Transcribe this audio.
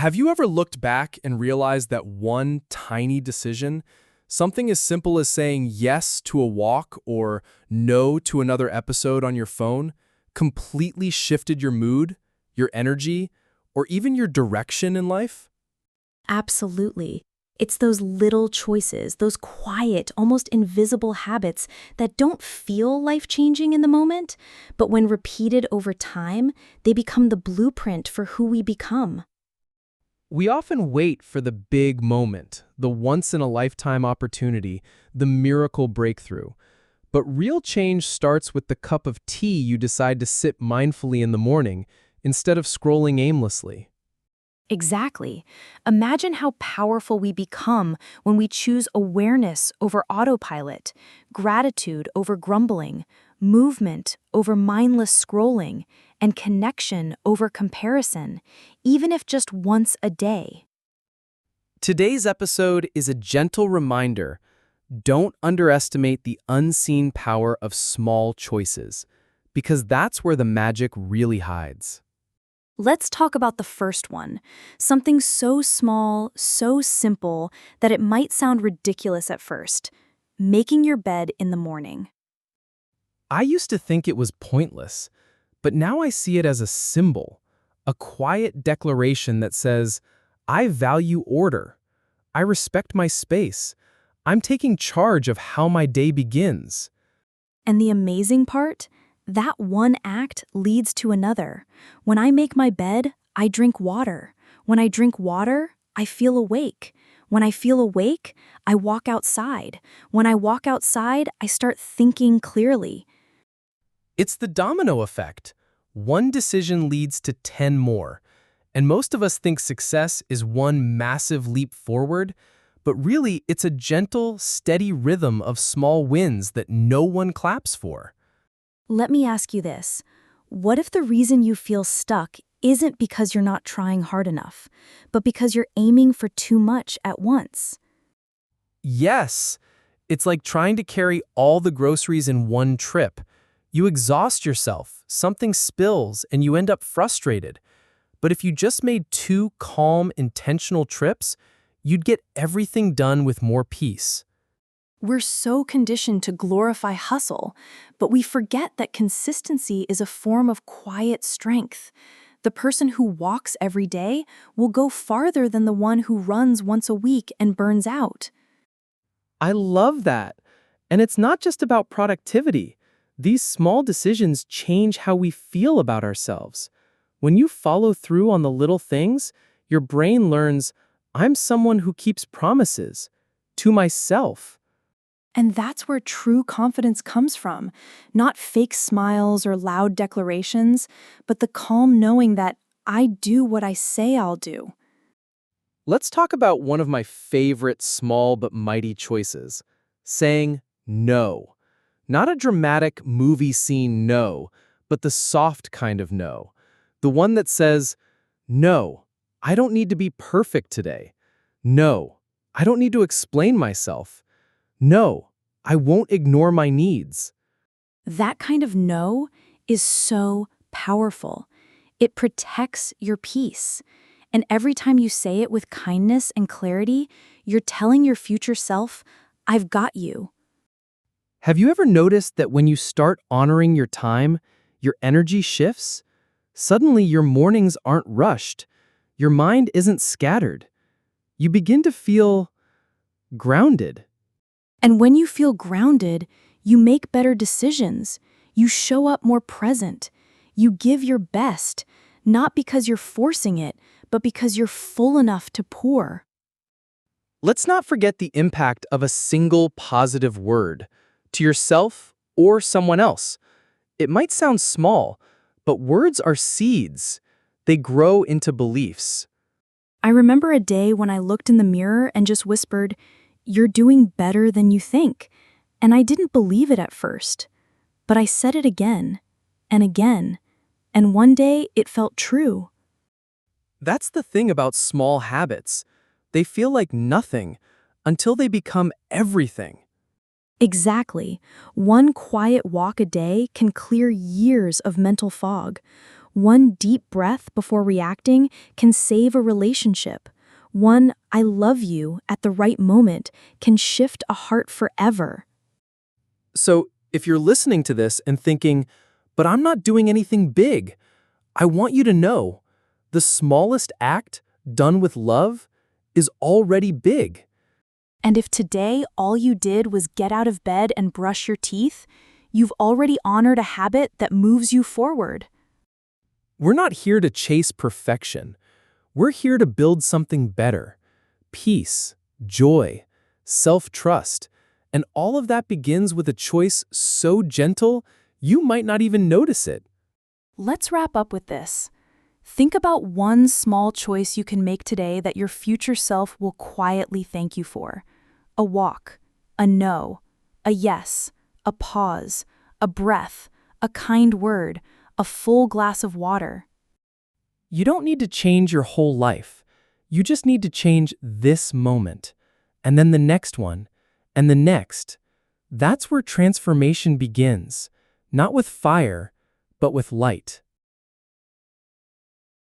Have you ever looked back and realized that one tiny decision, something as simple as saying yes to a walk or no to another episode on your phone, completely shifted your mood, your energy, or even your direction in life? Absolutely. It's those little choices, those quiet, almost invisible habits that don't feel life-changing in the moment, but when repeated over time, they become the blueprint for who we become. We often wait for the big moment, the once-in-a-lifetime opportunity, the miracle breakthrough. But real change starts with the cup of tea you decide to sip mindfully in the morning instead of scrolling aimlessly. Exactly. Imagine how powerful we become when we choose awareness over autopilot, gratitude over grumbling, movement over mindless scrolling, and connection over comparison, even if just once a day. Today's episode is a gentle reminder. Don't underestimate the unseen power of small choices, because that's where the magic really hides. Let's talk about the first one, something so small, so simple, that it might sound ridiculous at first: making your bed in the morning. I used to think it was pointless, but now I see it as a symbol, a quiet declaration that says, I value order. I respect my space. I'm taking charge of how my day begins. And the amazing part? That one act leads to another. When I make my bed, I drink water. When I drink water, I feel awake. When I feel awake, I walk outside. When I walk outside, I start thinking clearly. It's the domino effect. One decision leads to 10 more. And most of us think success is one massive leap forward, but really it's a gentle, steady rhythm of small wins that no one claps for. Let me ask you this. What if the reason you feel stuck isn't because you're not trying hard enough, but because you're aiming for too much at once? Yes, it's like trying to carry all the groceries in one trip. You exhaust yourself, something spills, and you end up frustrated. But if you just made 2 calm, intentional trips, you'd get everything done with more peace. We're so conditioned to glorify hustle, but we forget that consistency is a form of quiet strength. The person who walks every day will go farther than the one who runs once a week and burns out. I love that. And it's not just about productivity. These small decisions change how we feel about ourselves. When you follow through on the little things, your brain learns, I'm someone who keeps promises to myself. And that's where true confidence comes from. Not fake smiles or loud declarations, but the calm knowing that I do what I say I'll do. Let's talk about one of my favorite small but mighty choices, saying no. Not a dramatic movie scene no, but the soft kind of no. The one that says, no, I don't need to be perfect today. No, I don't need to explain myself. No, I won't ignore my needs. That kind of no is so powerful. It protects your peace. And every time you say it with kindness and clarity, you're telling your future self, I've got you. Have you ever noticed that when you start honoring your time, your energy shifts? Suddenly your mornings aren't rushed. Your mind isn't scattered. You begin to feel grounded. And when you feel grounded, you make better decisions. You show up more present. You give your best, not because you're forcing it, but because you're full enough to pour. Let's not forget the impact of a single positive word to yourself or someone else. It might sound small, but words are seeds. They grow into beliefs. I remember a day when I looked in the mirror and just whispered, "You're doing better than you think." And I didn't believe it at first. But I said it again and again. And one day it felt true. That's the thing about small habits. They feel like nothing until they become everything. Exactly. One quiet walk a day can clear years of mental fog. One deep breath before reacting can save a relationship. One "I love you" at the right moment can shift a heart forever. So, if you're listening to this and thinking, but I'm not doing anything big, I want you to know the smallest act done with love is already big. And if today all you did was get out of bed and brush your teeth, you've already honored a habit that moves you forward. We're not here to chase perfection. We're here to build something better. Peace, joy, self-trust, and all of that begins with a choice so gentle, you might not even notice it. Let's wrap up with this. Think about one small choice you can make today that your future self will quietly thank you for. A walk, a no, a yes, a pause, a breath, a kind word, a full glass of water. You don't need to change your whole life. You just need to change this moment, and then the next one, and the next. That's where transformation begins, not with fire, but with light.